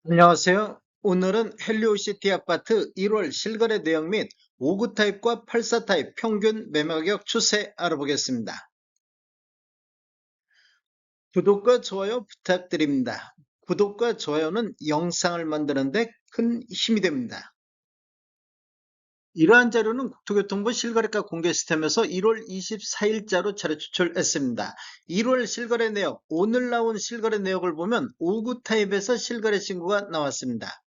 안녕하세요. 오늘은 헬리오시티 아파트 1월 실거래 내역 및 5구 타입과 8사 타입 평균 매매가격 추세 알아보겠습니다. 구독과 좋아요 부탁드립니다. 구독과 좋아요는 영상을 만드는 데 큰 힘이 됩니다. 이러한 자료는 국토교통부 실거래가 공개 시스템에서 1월 24일자로 차례 추출했습니다. 1월 실거래 내역, 오늘 나온 실거래 내역을 보면 5구 타입에서 실거래 신고가 나왔습니다.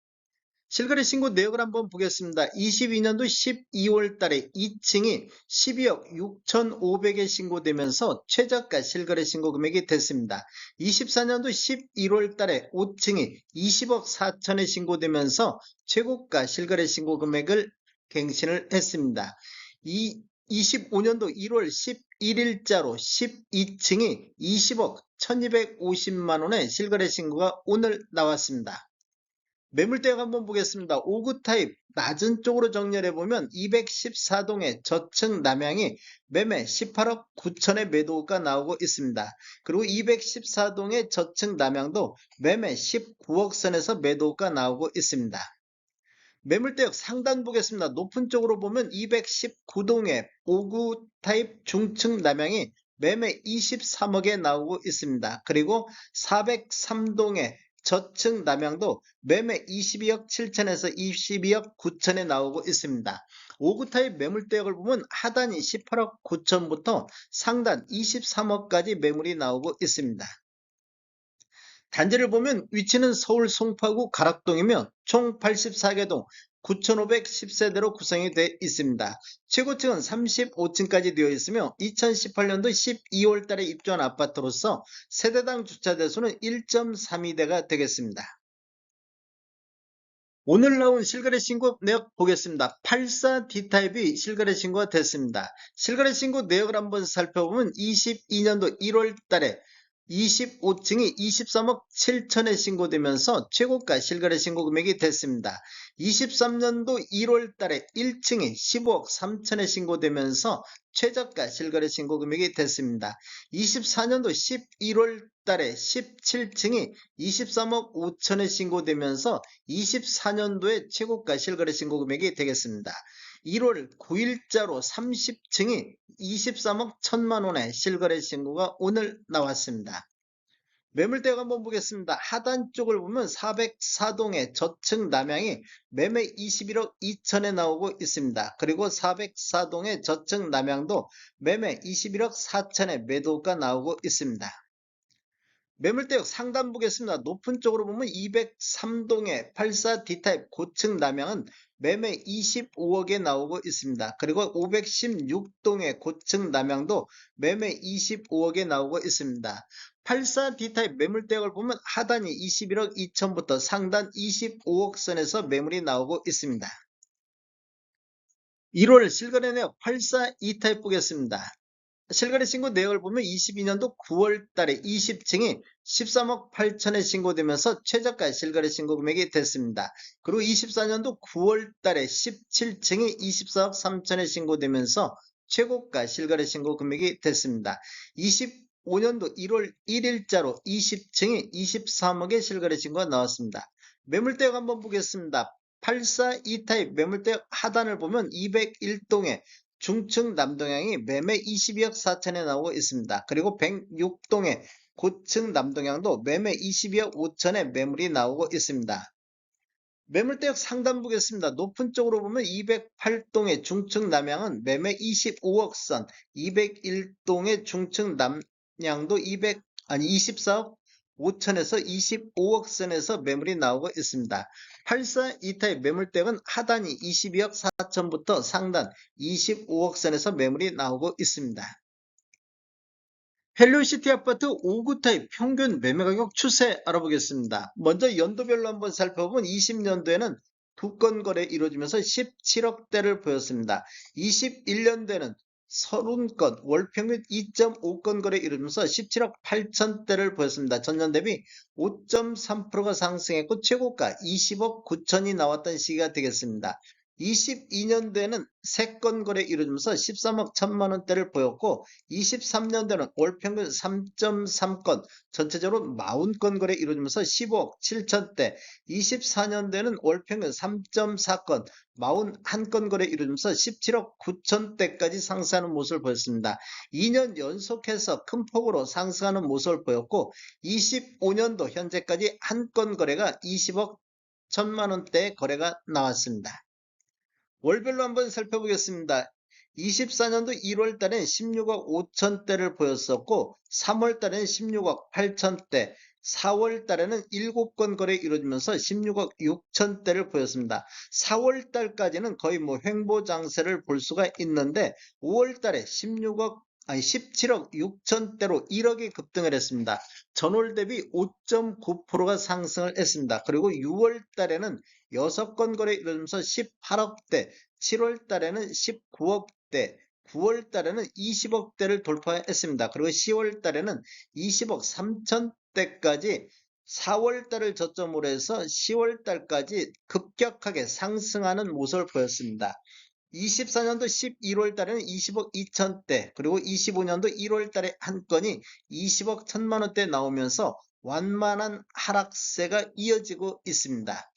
실거래 신고 내역을 한번 보겠습니다. 22년도 12월 달에 2층이 12억 6,500에 신고되면서 최저가 실거래 신고 금액이 됐습니다. 24년도 11월 달에 5층이 20억 4천에 신고되면서 최고가 실거래 신고 금액을 갱신을 했습니다. 25년도 1월 11일자로 12층이 20억 1250만 원의 실거래 신고가 오늘 나왔습니다. 매물대역 한번 보겠습니다. 5구 타입 낮은 쪽으로 정렬해보면 214동의 저층 남향이 매매 18억 9천의 매도가 나오고 있습니다. 그리고 214동의 저층 남향도 매매 19억 선에서 매도가 나오고 있습니다. 매물대역 상단 보겠습니다. 높은 쪽으로 보면 219동의 5구 타입 중층 남향이 매매 23억에 나오고 있습니다. 그리고 403동의 저층 남향도 매매 22억 7천에서 22억 9천에 나오고 있습니다. 5구 타입 매물대역을 보면 하단이 18억 9천부터 상단 23억까지 매물이 나오고 있습니다. 단지를 보면 위치는 서울 송파구 가락동이며 총 84개 동 9,510세대로 구성이 되어 있습니다. 최고층은 35층까지 되어 있으며 2018년도 12월 달에 입주한 아파트로서 세대당 주차 대수는 1.32대가 되겠습니다. 오늘 나온 실거래 신고 내역 보겠습니다. 84D타입이 실거래 신고가 됐습니다. 실거래 신고 내역을 한번 살펴보면 22년도 1월 달에 25층이 23억 7천에 신고되면서 최고가 실거래 신고 금액이 됐습니다. 23년도 1월 달에 1층이 15억 3천에 신고되면서 최저가 실거래 신고 금액이 됐습니다. 24년도 11월 달에 17층이 23억 5천에 신고되면서 24년도에 최고가 실거래 신고 금액이 되겠습니다. 1월 9일자로 30층이 23억 1천만 원의 실거래 신고가 오늘 나왔습니다. 매물대역 한번 보겠습니다. 하단 쪽을 보면 404동의 저층 남향이 매매 21억 2천에 나오고 있습니다. 그리고 404동의 저층 남향도 매매 21억 4천에 매도가 나오고 있습니다. 매물대역 상단 보겠습니다. 높은 쪽으로 보면 203동의 84D타입 고층 남향은 매매 25억에 나오고 있습니다. 그리고 516동의 고층 남향도 매매 25억에 나오고 있습니다. 84D타입 매물대역을 보면 하단이 21억 2천부터 상단 25억 선에서 매물이 나오고 있습니다. 1월 실거래 내역 84E타입 보겠습니다. 실거래 신고 내역을 보면 22년도 9월 달에 20층이 13억 8천에 신고되면서 최저가 실거래 신고 금액이 됐습니다. 그리고 24년도 9월 달에 17층이 24억 3천에 신고되면서 최고가 실거래 신고 금액이 됐습니다. 25년도 1월 1일자로 20층이 23억의 실거래 신고가 나왔습니다. 매물대역 한번 보겠습니다. 84E타입 매물대역 하단을 보면 201동에 중층 남동향이 매매 22억 4천에 나오고 있습니다. 그리고 106동의 고층 남동향도 매매 22억 5천에 매물이 나오고 있습니다. 매물대역 상단 보겠습니다. 높은 쪽으로 보면 208동의 중층 남향은 매매 25억 선, 201동의 중층 남향도 24억 5천에서 25억 선에서 매물이 나오고 있습니다. 84E타입 매물대역은 하단이 22억 4천부터 상단 25억 선에서 매물이 나오고 있습니다. 헬리오시티 아파트 5구 타입 평균 매매가격 추세 알아보겠습니다. 먼저 연도별로 한번 살펴보면 20년도에는 2건 거래 이루어지면서 17억대를 보였습니다. 21년도에는 30건 월평균 2.5건 거래 이루면서 17억 8천대를 보였습니다. 전년 대비 5.3%가 상승했고 최고가 20억 9천이 나왔던 시기가 되겠습니다. 22년도에는 3건 거래 이루어지면서 13억 1천만 원대를 보였고 23년도에는 월 평균 3.3건, 전체적으로 40건 거래 이루어지면서 15억 7천대, 24년도에는 월 평균 3.4건, 41건 거래 이루어지면서 17억 9천대까지 상승하는 모습을 보였습니다. 2년 연속해서 큰 폭으로 상승하는 모습을 보였고 25년도 현재까지 한 건 거래가 20억 1천만 원대의 거래가 나왔습니다. 월별로 한번 살펴보겠습니다. 24년도 1월 달엔 16억 5천대를 보였었고 3월 달엔 16억 8천대, 4월 달에는 7건 거래 이루어지면서 16억 6천대를 보였습니다. 4월 달까지는 거의 횡보 장세를 볼 수가 있는데 5월 달에 17억 6천대로 1억이 급등을 했습니다. 전월 대비 5.9%가 상승을 했습니다. 그리고 6월 달에는 6건 거래 이루어지면서 18억대, 7월 달에는 19억대, 9월 달에는 20억대를 돌파했습니다. 그리고 10월 달에는 20억 3천대까지 4월 달을 저점으로 해서 10월 달까지 급격하게 상승하는 모습을 보였습니다. 24년도 11월 달에는 20억 2천대, 그리고 25년도 1월 달에 한 건이 20억 1천만 원대 나오면서 완만한 하락세가 이어지고 있습니다.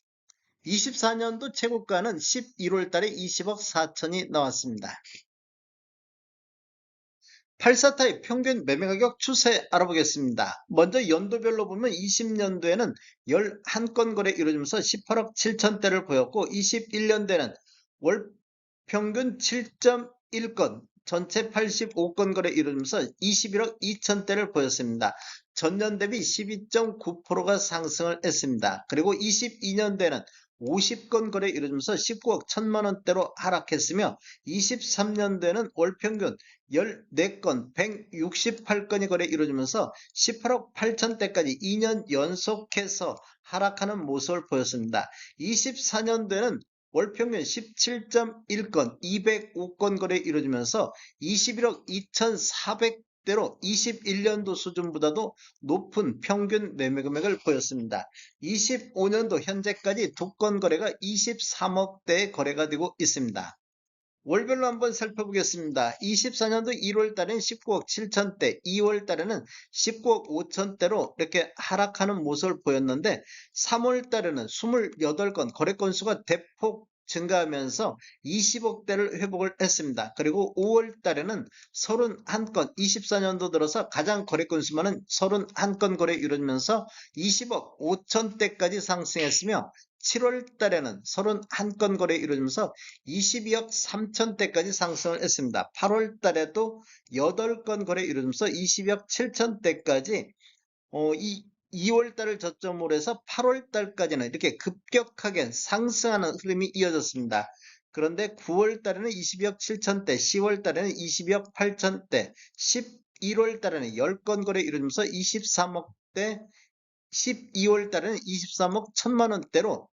24년도 최고가는 11월 달에 20억 4천이 나왔습니다. 84타입 평균 매매가격 추세 알아보겠습니다. 먼저 연도별로 보면 20년도에는 11건 거래 이루어지면서 18억 7천대를 보였고 21년도에는 월 평균 7.1건, 전체 85건 거래 이루어지면서 21억 2천대를 보였습니다. 전년 대비 12.9%가 상승을 했습니다. 그리고 22년도에는 50건 거래 이루어지면서 19억 1천만 원대로 하락했으며 23년도에는 월 평균 14건 168건이 거래 이루어지면서 18억 8천대까지 2년 연속해서 하락하는 모습을 보였습니다. 24년도에는 월 평균 17.1건 205건 거래 이루어지면서 21억 2,400대로 21년도 수준보다도 높은 평균 매매 금액을 보였습니다. 25년도 현재까지 2건 거래가 23억대의 거래가 되고 있습니다. 월별로 한번 살펴보겠습니다. 24년도 1월 달엔 19억 7천대, 2월 달에는 19억 5천대로 이렇게 하락하는 모습을 보였는데 3월 달에는 28건 거래 건수가 대폭 증가하면서 20억대를 회복을 했습니다. 그리고 5월 달에는 31건, 24년도 들어서 가장 거래 건수 많은 31건 거래 이루어지면서 20억 5천대까지 상승했으며 7월 달에는 31건 거래 이루어지면서 22억 3천대까지 상승을 했습니다. 8월 달에도 8건 거래 이루어지면서 22억 7천대까지 2월 달을 저점으로 해서 8월 달까지는 이렇게 급격하게 상승하는 흐름이 이어졌습니다. 그런데 9월 달에는 22억 7천대, 10월 달에는 22억 8천대, 11월 달에는 10건 거래 이루어지면서 23억대, 12월 달에는 23억 1천만 원대로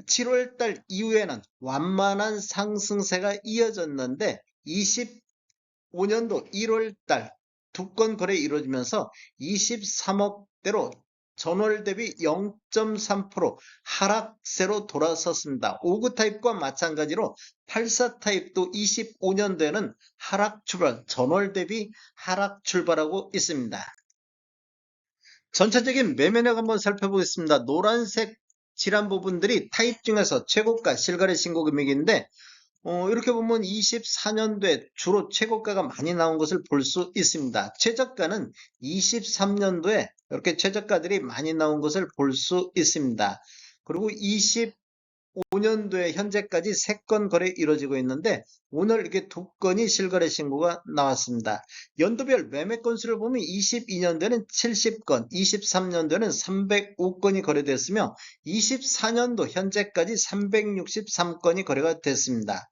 7월 달 이후에는 완만한 상승세가 이어졌는데 25년도 1월 달 2건 거래 이루어지면서 23억대로 전월 대비 0.3% 하락세로 돌아섰습니다. 5구 타입과 마찬가지로 84 타입도 25년도에는 하락 출발, 전월 대비 하락 출발하고 있습니다. 전체적인 매매력 한번 살펴보겠습니다. 노란색 칠한 부분들이 타입 중에서 최고가 실거래 신고 금액인데 이렇게 보면 24년도에 주로 최고가가 많이 나온 것을 볼 수 있습니다. 최저가는 23년도에 이렇게 최저가들이 많이 나온 것을 볼 수 있습니다. 그리고 25년도에 현재까지 3건 거래 이루어지고 있는데 오늘 이렇게 2건이 실거래 신고가 나왔습니다. 연도별 매매 건수를 보면 22년도에는 70건, 23년도에는 305건이 거래됐으며 24년도 현재까지 363건이 거래가 됐습니다.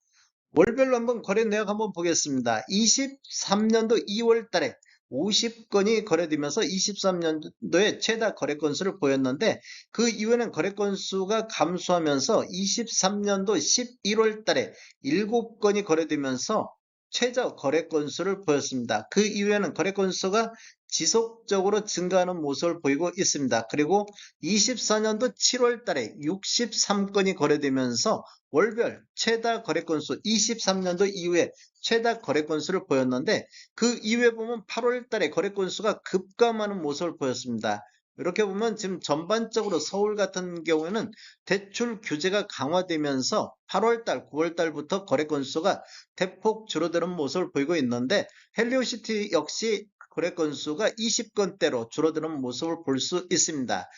월별로 한번 거래 내역 한번 보겠습니다. 23년도 2월 달에 50건이 거래되면서 23년도에 최다 거래 건수를 보였는데 그 이후에는 거래 건수가 감소하면서 23년도 11월 달에 7건이 거래되면서 최저 거래 건수를 보였습니다. 그 이후에는 거래 건수가 지속적으로 증가하는 모습을 보이고 있습니다. 그리고 24년도 7월 달에 63건이 거래되면서 월별 최다 거래 건수 23년도 이후에 최다 거래 건수를 보였는데 그 이후에 보면 8월 달에 거래 건수가 급감하는 모습을 보였습니다. 이렇게 보면 지금 전반적으로 서울 같은 경우에는 대출 규제가 강화되면서 8월달, 9월달부터 거래 건수가 대폭 줄어드는 모습을 보이고 있는데 헬리오시티 역시 거래 건수가 20건대로 줄어드는 모습을 볼 수 있습니다.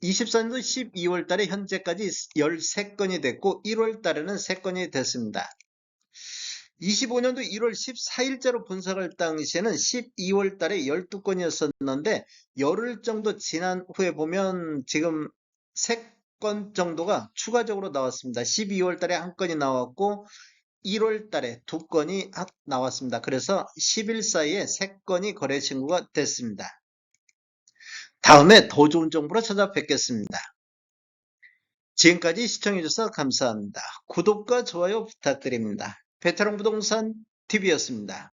24년도 12월 달에 현재까지 13건이 됐고 1월 달에는 3건이 됐습니다. 25년도 1월 14일자로 분석할 당시에는 12월 달에 12건이었었는데 열흘 정도 지난 후에 보면 지금 3건 정도가 추가적으로 나왔습니다. 12월 달에 1건이 나왔고 1월 달에 2건이 나왔습니다. 그래서 10일 사이에 3건이 거래 신고가 됐습니다. 다음에 더 좋은 정보로 찾아뵙겠습니다. 지금까지 시청해주셔서 감사합니다. 구독과 좋아요 부탁드립니다. 베테랑 부동산 TV였습니다.